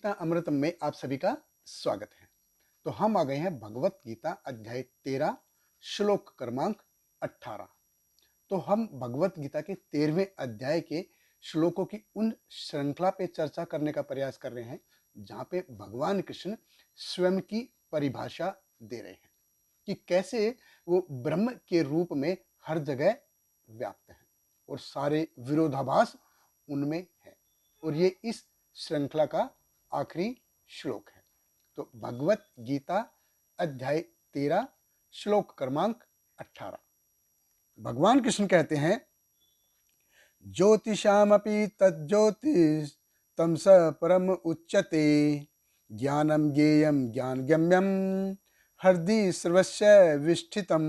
गीता अमृतम में आप सभी का स्वागत है। तो हम आ गए हैं भगवत गीता अध्याय 13 श्लोक क्रमांक 18। तो हम भगवत गीता के 13वें अध्याय के श्लोकों की उन श्रृंखला पे चर्चा करने का प्रयास कर रहे हैं जहाँ पे भगवान कृष्ण स्वयं की परिभाषा दे रहे हैं कि कैसे वो ब्रह्म के रूप में हर जगह व्याप्त हैं और सारे विरोधाभास उनमें है। और ये इस श्रृंखला का आखिरी श्लोक है। तो भगवत गीता अध्याय 13 श्लोक क्रमांक 18। भगवान कृष्ण कहते हैं, ज्योतिषामपि तज्ज्योतिष तमस परम उच्यते, ज्ञानम ज्ञेयम ज्ञानगम्यम हृदि सर्वस्य विष्ठितम।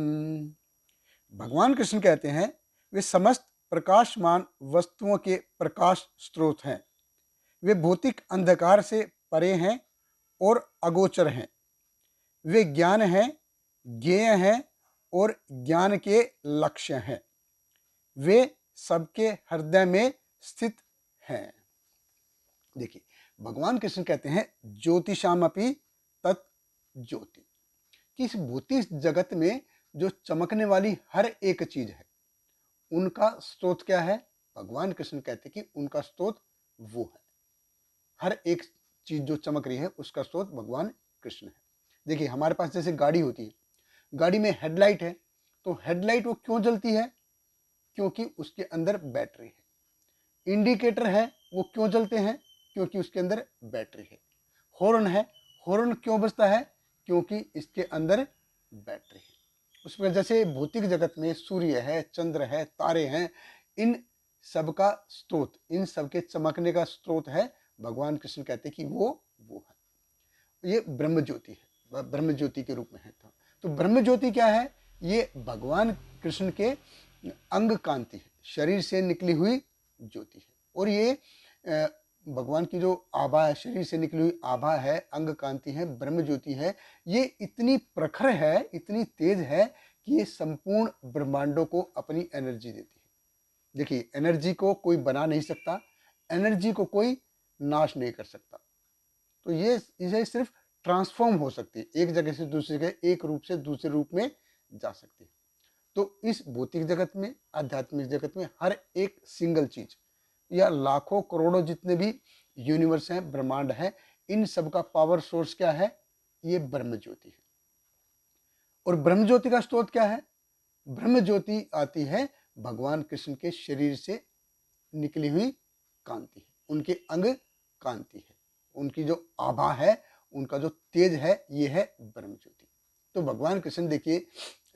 भगवान कृष्ण कहते हैं, वे समस्त प्रकाशमान वस्तुओं के प्रकाश स्रोत हैं। वे भौतिक अंधकार से परे हैं और अगोचर हैं। वे ज्ञान हैं, ज्ञेय हैं और ज्ञान के लक्ष्य हैं। वे सबके हृदय में स्थित हैं। देखिए, भगवान कृष्ण कहते हैं ज्योतिषामपि तत् ज्योति, कि इस भौतिक जगत में जो चमकने वाली हर एक चीज है उनका स्रोत क्या है? भगवान कृष्ण कहते हैं कि उनका स्रोत वो है। हर एक चीज जो चमक रही है उसका स्रोत भगवान कृष्ण है। देखिए, हमारे पास जैसे गाड़ी होती है, गाड़ी में हेडलाइट है, तो हेडलाइट वो क्यों जलती है? क्योंकि उसके अंदर बैटरी है। इंडिकेटर है, वो क्यों जलते हैं? क्योंकि उसके अंदर बैटरी है। हॉर्न है, हॉर्न क्यों बजता है? क्योंकि इसके अंदर बैटरी है। उसमें जैसे भौतिक जगत में सूर्य है, चंद्र है, तारे हैं, इन सबका स्रोत, इन सबके चमकने का स्रोत है। भगवान कृष्ण कहते हैं कि वो है। ये ब्रह्म ज्योति है, ब्रह्म ज्योति के रूप में है। तो ब्रह्म ज्योति क्या है? ये भगवान कृष्ण के अंग कांति है, शरीर से निकली हुई ज्योति है। और ये भगवान की जो आभा है, शरीर से निकली हुई आभा है, अंग कांति है, ब्रह्म ज्योति है, ये इतनी प्रखर है, इतनी तेज है कि ये संपूर्ण ब्रह्मांडों को अपनी एनर्जी देती है। देखिए, एनर्जी को कोई बना नहीं सकता, एनर्जी को कोई नाश नहीं कर सकता। तो ये इसे सिर्फ ट्रांसफॉर्म हो सकती है, एक जगह से दूसरी जगह, एक रूप से दूसरे रूप में जा सकती है। तो इस भौतिक जगत में, आध्यात्मिक जगत में हर एक सिंगल चीज या लाखों करोड़ों जितने भी यूनिवर्स हैं, ब्रह्मांड है, इन सब का पावर सोर्स क्या है? ये ब्रह्म ज्योति है। और ब्रह्म ज्योति का स्रोत क्या है? ब्रह्म ज्योति आती है भगवान कृष्ण के शरीर से निकली हुई कांति है, उनके अंग कांति है, उनकी जो आभा है, उनका जो तेज है, ये है ब्रह्म ज्योति। तो भगवान कृष्ण देखिए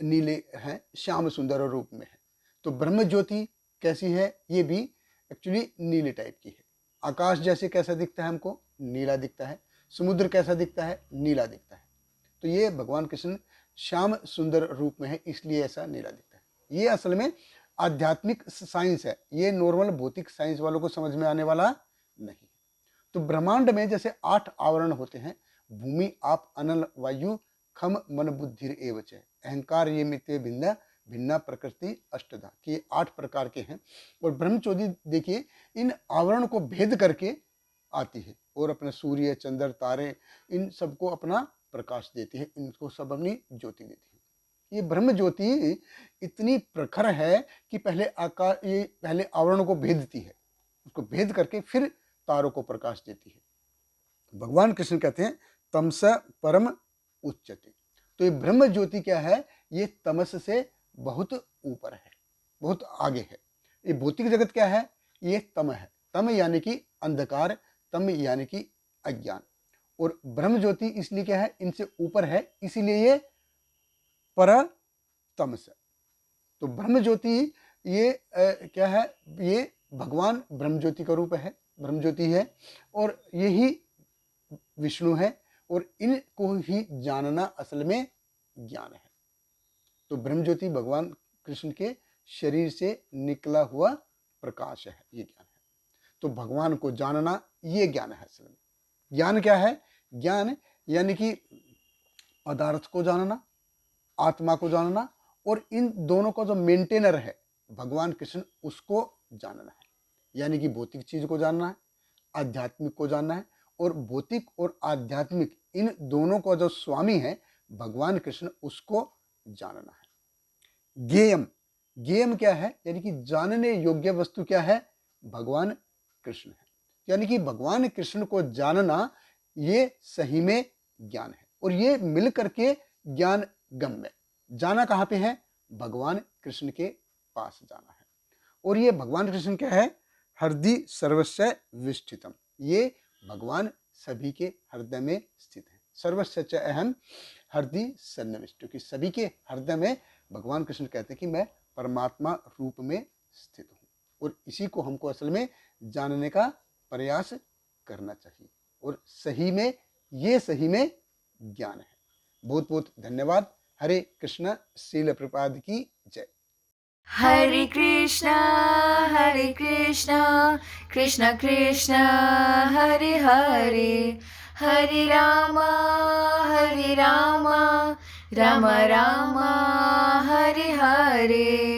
नीले हैं, श्याम सुंदर रूप में है। तो ब्रह्म ज्योति कैसी है? ये भी एक्चुअली नीले टाइप की है। आकाश जैसे कैसा दिखता है हमको? नीला दिखता है। समुद्र कैसा दिखता है? नीला दिखता है। तो ये भगवान कृष्ण श्याम सुंदर रूप में है, इसलिए ऐसा नीला दिखता है। ये असल में आध्यात्मिक साइंस है, ये नॉर्मल भौतिक साइंस वालों को समझ में आने वाला नहीं। तो ब्रह्मांड में जैसे 8 आवरण होते हैं, भूमि आप अनल वायु खम मन बुद्धि एवच, अहंकार ये मित्य भिन्न भिन्ना प्रकृति अष्टधा, कि ये 8 प्रकार के हैं। और ब्रह्मचोदी देखिए इन आवरण को भेद करके आती है और अपने सूर्य, चंद्र, तारे, इन सबको अपना प्रकाश देती है, इनको सब अपनी ज्योति देती है। ये ब्रह्म ज्योति इतनी प्रखर है कि ये पहले आवरण को भेदती है, उसको भेद करके फिर तारों को प्रकाश देती है। भगवान कृष्ण कहते हैं तमस परम उच्चते। तो ये ब्रह्म ज्योति क्या है? ये तमस से बहुत ऊपर है, बहुत आगे है। ये भौतिक जगत क्या है? ये तम है। तम यानी कि अंधकार, तम यानी कि अज्ञान। और ब्रह्म ज्योति इसलिए क्या है? इनसे ऊपर है, इसीलिए ये पर तमस है। तो ब्रह्म ज्योति ये क्या है? ये भगवान ब्रह्म ज्योति का रूप है, ब्रह्म ज्योति है, और यही विष्णु है, और इनको ही जानना असल में ज्ञान है। तो ब्रह्म ज्योति भगवान कृष्ण के शरीर से निकला हुआ प्रकाश है, ये ज्ञान है। तो भगवान को जानना ये ज्ञान है असल में। ज्ञान क्या है? ज्ञान यानी कि पदार्थ को जानना, आत्मा को जानना, और इन दोनों का जो मेंटेनर है भगवान कृष्ण, उसको जानना है। यानी कि भौतिक चीज को जानना है, आध्यात्मिक को जानना है, और भौतिक और आध्यात्मिक इन दोनों को जो स्वामी है भगवान कृष्ण, उसको जानना है। ज्ञेयम, ज्ञेयम क्या है? यानी कि जानने योग्य वस्तु क्या है? भगवान कृष्ण है। यानी कि भगवान कृष्ण को जानना ये सही में ज्ञान है, और ये मिल करके ज्ञान गम्य। जाना कहाँ पे है? भगवान कृष्ण के पास जाना है। और ये भगवान कृष्ण क्या है? हृदय सर्वस्य विष्ठितम, ये भगवान सभी के हृदय में स्थित है। सर्वस्य च अहम हृदय सन्निविष्ट, क्योंकि सभी के हृदय में भगवान कृष्ण कहते हैं कि मैं परमात्मा रूप में स्थित हूँ। और इसी को हमको असल में जानने का प्रयास करना चाहिए, और सही में ये सही में ज्ञान है। बहुत बहुत धन्यवाद। हरे कृष्णा। श्रील प्रभुपाद की जय। Hare Krishna, Hare Krishna, Krishna Krishna, Hare Hare, Hare Rama, Hare Rama, Rama Rama, Hare Hare.